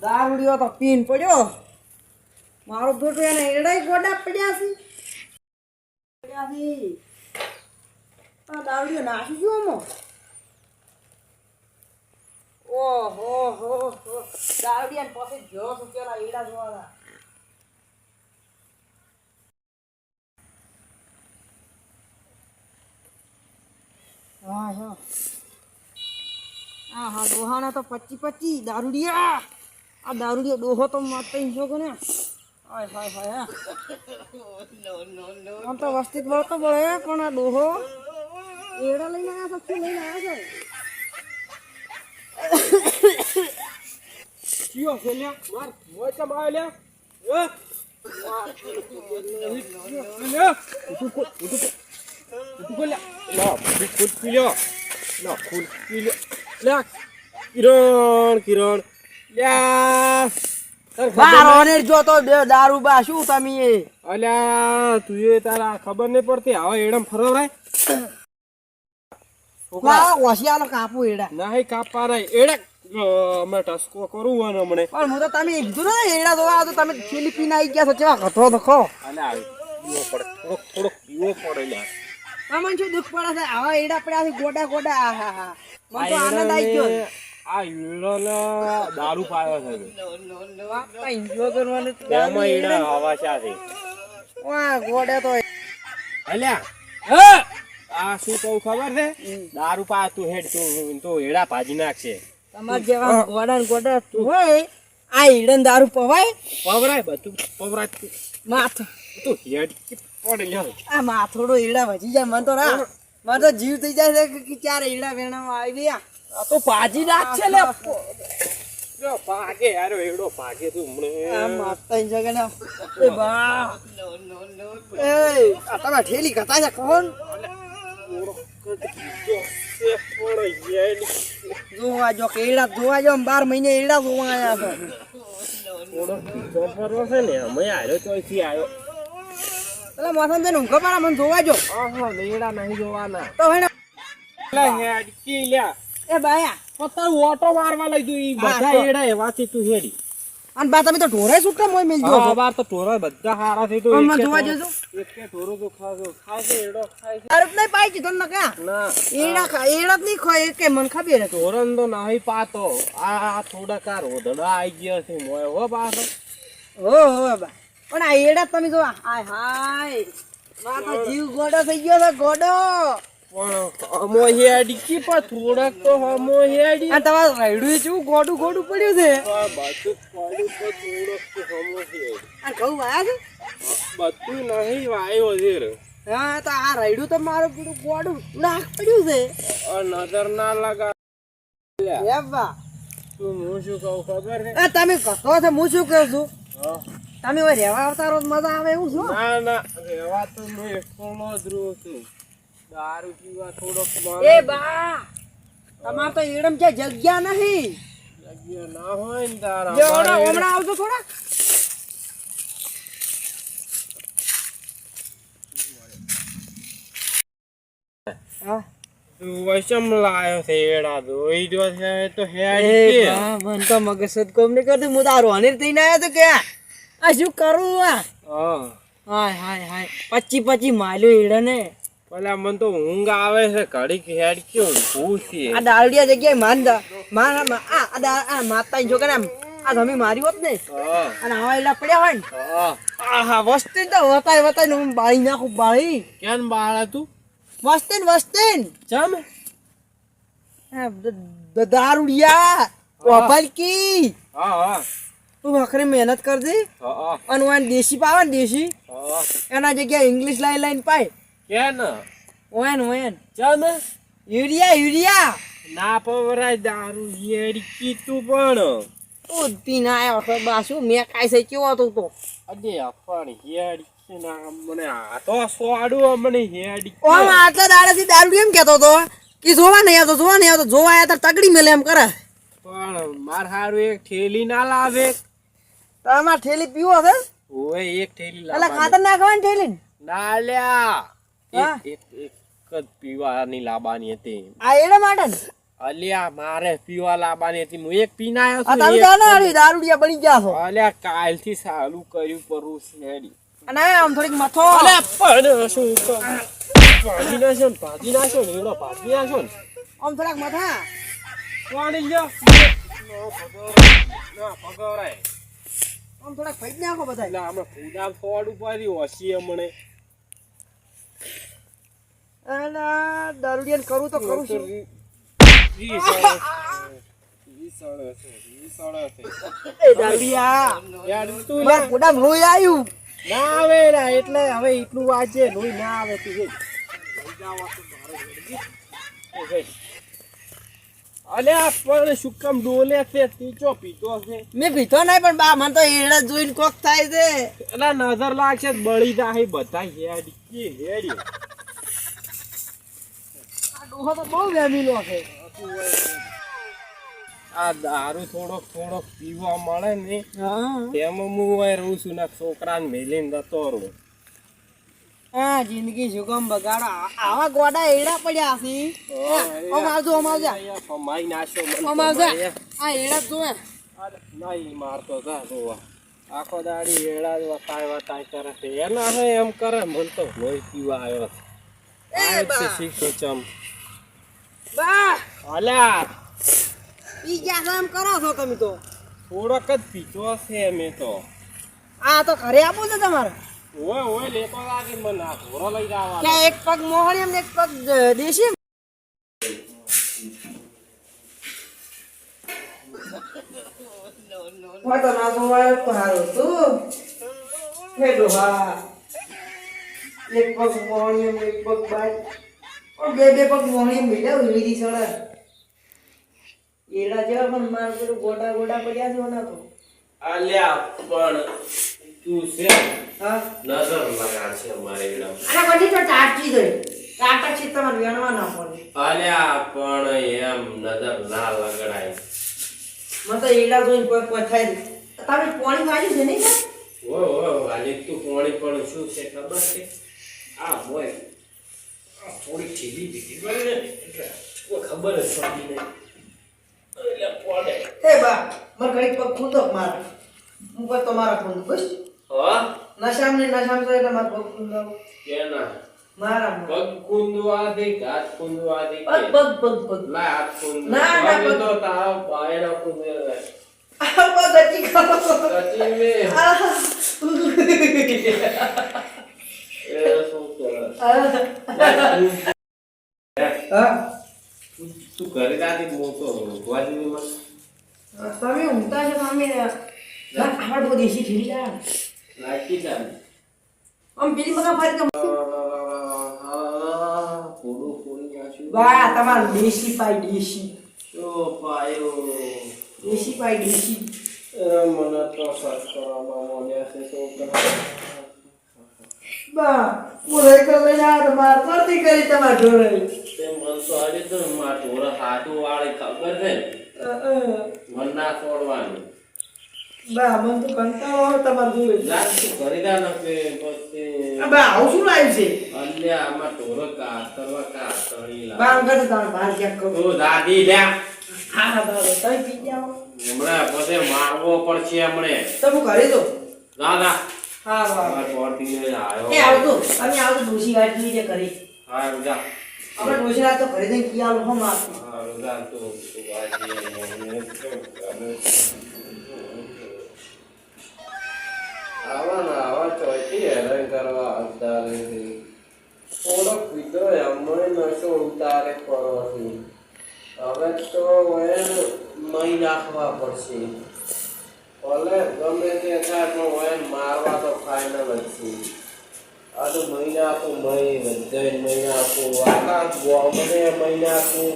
દારૂડિયો તો પીન પડ્યો. મારું બેટું એને એડાય ગોડા પડ્યા છે. દારૂડિયો નાખી ગયો મો. ઓહો હો હો દારૂડિયા પાસે જો શું પેલા એડા જોવાના. હા હા હા ડોહાના તો 25 દારૂડિયા. આ દારૂડિયો ડોહો તો મારતો ઈસો કોને. હાય હાય હાય આમ તો વસ્તી બળતો બળે પણ આ ડોહો એડા લઈને આવ્યા સચ્ચું લઈને આવ્યા છે. ચિયો છે લ્યા માર મોય ચમ આવે લ્યા કિરણ જોતો દારૂ બા શું તમે અલ્યા તું એ તારા ખબર નહીં પડતી હવે એડમ ફરવરાય ઓશિયાનો કાપુ એડા નહીં કાપા રે એડા અમે ટસકો કરું અને હમણે પણ હું તો તમે કીધું ને એડા જોવા તો તમે છેલ્લી પીને આવી ગયા છો કેવા ઘટો દખો અલ્યા પીવો પડે થોડોક પીવો પડે લ્યા તમને શું દુઃખ પડે છે આવા એડા પડ્યા છે ગોડા ગોડા. હા હા મને તો આનંદ આવી ગયો. આ ઈડોને દારૂ પાયો છે એન્જોય કરવાનું તેમાં ઈડા હવા છે વાહ ગોડા તો અલ્યા આ શું કહું ખબર છે દારૂ પા તું હેડ તું તો હેડા ભાજી નાખશે તમાર જેવા ગોડા ને ગોડા હોય આ ઈડન દારૂ પવાય પવરાય બધું પવરાય તું માથ તું હેડ પડે લ્યો આ માથોડો ઈડા વજી જાય મને તો ના મને તો જીવ થઈ જાય છે કે ચાર ઈડા વેણામાં આવી ગયા. આ તો ભાજી નાખશે લે જો ભાગે યાર એડો ભાગે તું હમણે આ મારતા ઈ જગને એ બા એ આ તમે ઠેલી કતા છે કોણ જોવા જો કે ઈડા જોવા જો 12 મહિને ઈડા જોવા આયા છે થોડો છે ને અમે આયો ચોઈથી આયો પેલા મોસમ બેન ઊંઘ પાડા મને જોવા જો ઈડા નહીં જોવાના તો હેને લે હેડ કી લ્યા એ બાયા પતા ઓટો મારવા લઈ દઉં ઈ બધા એડા એવાથી તું હેડી અને બા તમે તો ઢોરે સુટ્ટા મોય મિલજો હા બાર તો ઢોરા બધા હારા થઈ તો મને જોવા જજો એક ઢોરો તો ખાજો ખાશે એડો ખાય છે અરે નહીં પાઈ કીધું ને કા ના એડા ખા એડા જ નહીં ખોય કે મને ખબર હતી ઢોરન તો નહીં પાતો આ થોડા કાર ઓધડા આવી ગયા છે મોય હો પાછો હો બા પણ આ એડા તમે જો હાય હાય મારો જીવ ગોડો થઈ ગયો છે ગોડો પણ અમો હેડી કી પર થોડાક તો અમો હેડી આ તમારું રાયડું જેવું ગોડું ગોડું પડ્યું છે બધું પડ્યું તો થોડોક તો અમો હેડી આ ઘઉં વાયા છે બધું નહીં વાયો છે રે હા તો આ રાયડું તો મારું પેલું ગોડું નાક પડ્યું છે નજર ના લગા એ બા તું હું શું કહું ખબર છે એ તમે કહો છો હું શું કહું છું તમે હવે રહેવા આવતા રોજ મજા આવે એવું શું ના ના રેવા તો હું એકલો જ રહું છું દારૂ પીવા થોડોક એ બા તમાર તો એડમ છે જગ્યા નહીં જગ્યા ના હોય ને તારા જેવડા હમણાં આવજો થોડા હા તું વૈસમ લાયો છે એડા દોઈ જો છે તો હેડી એ બા મન તો મગજ જ કોમ નહીં કરતું હું તારો હનીર થઈને આવ્યો તો કે આ શું કરું આ હા હાય હાય હાય 25 માલ્યો એડા ને પેલા મને તો ઊંઘ આવે છે ઘડીક હેડ ક્યો ભૂસી આ દાળડિયા જગ્યાએ માતા જો કે આ તમે મારી હોત ને હા અને આવા એલા પડ્યા હોય ને હા આહા વસ્તી તો વતાય હું બાળી નાખું બાળી કેમ બાળા તું વસ્તી ચમ દારૂડિયા ઓફલકી હા હા તું આખરે મહેનત કરજે હા અને ઓન દેશી પાવે ને દેશી હા એના જગ્યાએ ઇંગ્લિશ લાઈન પાય કેમ ઓન ચમ યુરિયા ના પવરાય દારૂ હેડકી તું પણ તું પીના આવ્યો છો બાસુ મેં કાંઈ છે કેવો હતો તો અરે પણ હેડકી ના મને આ તો સોડું મને હેડકી ઓમ આટલા દાડાથી દારૂ એમ કહેતો હતો કે જોવા નહીં આવતો જોવા આવ્યા તો તગડી મેલે એમ કરે પણ માર હારું એક ઠેલી ના લાવે તમાર ઠેલી પીવો છે ઓય એક ઠેલી એટલે લાવવાની ખાતર નાખવાની ઠેલી ના લ્યા હા? એક જ પીવાની લાવવાની હતી આ એડા માટે ને અલ્યા મારે પીવા લાવવાની હતી હું એક પીને આવ્યો આ છું તમે જાણો હારી દારૂડિયા બની ગયા છો અલ્યા કાલથી ચાલુ કર્યું પરું શેડી અને આમ થોડીક મથો અલ્યા પણ શું ભાજી નાખો ને ભાજી નાખો ને એનો ભાજી નાખો ને આમ થોડાક મથા પાણી લ્યો ના પગવરાય આમ થોડાક ફેંક નાખો બધા એટલે આપણે પૂજા ફોડ ઉપર ઓછી મને અને દારૂડિયાને કરું તો કરું છું એ દારૂડિયા મારા પોડામાં લોહી આવ્યું ના આવે ના એટલે હવે એટલું વાંચે લોહી ના આવે તું અલ્યા પણ શું કામ ડોલે છે તું ચો પીતો છે મેં પીતો નહીં પણ બા મને તો એડા જોઈને કોક થાય છે એટલે નજર લાગશે બળી જાય બધા હેડી હેડી આ ડોહો તો બહુ વેમીલો છે આ દારૂ થોડોક પીવા મળે ને હા તેમાં હું રહું છું ને છોકરાને મેલીને જતો રહું હા જિંદગી સુગમ બગાડો આવા ગોડા એડા પડ્યા છે આમ આવજો કમાઈ નાખ્યો મને આમ આવજો કમાઈ. આ એડા જોવે અરે નહીં મારતો જા જોવા આખો દાડી એડા જ વતાય કરે છે એના હે એમ કરે મને તો લોહી પીવા આવ્યો એ બા શીખો ચમ બા અલ્યા ઈ ગયા છો એમ કરો છો તમે તો થોડોક જ પીતો છે મેં તો આ તો ઘરે આપું છે તમારે ઓય લેતો લાગે મને આ ઘોરો લઈ જવા ક્યાં એક પગ મોહરી એમ એક પગ દેશી હું તો ના જોવાયો તો હારું તું હે ડોહા એક પગ મોહરી એમ એક પગ બાય બે પગ મોહરી એમ બેઠા ઉડી સડા એડા જેવા પણ માર પેલું ગોડા પડ્યા છે ના તો અલ્યા પણ તું છે હા નજર લગાડ છે મારે એડા આના બધી તો ટાટી ગઈ ટાટા છે તમારે વેણવા ના પડે અલ્યા પણ એમ નજર ના લગડાય મને તો એડા જોઈને કોઈ થાય નહીં. તમે પાણી વાળ્યું છે નહીં ઓય વાલી તું કોણી પણ શું છે ખબર છે આ મોય આ થોડી ઠીલી બીજી બની ને એટલે કોઈ ખબર જ પડી નહીં એટલે પડે એ બા મને ઘડી પગ ખૂંદો મારા હું કોઈ તમારા ખૂંદ બસ હા નશામ તો એટલે મારા પગ ખૂંદો કેના મારા પગ કુંદવા દે હાથ કુંદવા દે પગ લા હાથ કુંદ ના, પગ પગ. તો તારો પાયનો કુંદે આ પગ હતી ખાઓ સચી મે આ એ શું કરે હા તું ઘરે દાદી મોટો વાજી માં તમે ઊંઘતા છો તમે આપણે બહુ દેશી ખીરી જાય લાગી જાય આમ પેલી મગા ફરી તો થોડું ફોડી નાખ્યું બા તમારું દેશી પાઈ દેશી તો પાયો મને તો સર્ચ કરવામાં મોડ્યા છે તો બા બોલે કે લઈને આ માર પરતી કરી તમાર ઢોરે તે મન તો આજે તો માર ઢોરા હાડું વાળી ખબર છે મન ના છોડવાનું બા મન તો કંટાળો આવે તમાર જોવે જાત તું ખરીદા ન કે પછી બા આવું શું લાવ્યું છે અલ્યા આમાં ઢોરો કાતરવા કાતરી લા બા અંગત તમે બહાર ક્યાંક કરો ઓ દાદી લ્યા હા બા તમે પી જાઓ હમણાં પછી મારવો પડશે હમણે તો હું કરી દઉં દાદા હા બા માર પોરતી ને આવ્યો એ આવતો તમે આવતો ડોસી વાત ની જે કરી હા રુજા આપણે ડોસી રાત તો ઘરે જઈને કિયાલો હો મારતો હા રુજા તો વાજી આવા ચોથી હેરાન કરવા આવતા રહે. થોડોક પીધો એમાં નશો ઉતારે પડોશી. હવે તો મહી નાખવા પડશે. ભલે ગમે તે થાય પણ મારવા તો ફાઇનલ જ છે. આ તો મહી નાખું, મહી બધા મહી નાખું, આખા ગામને મહી નાખું.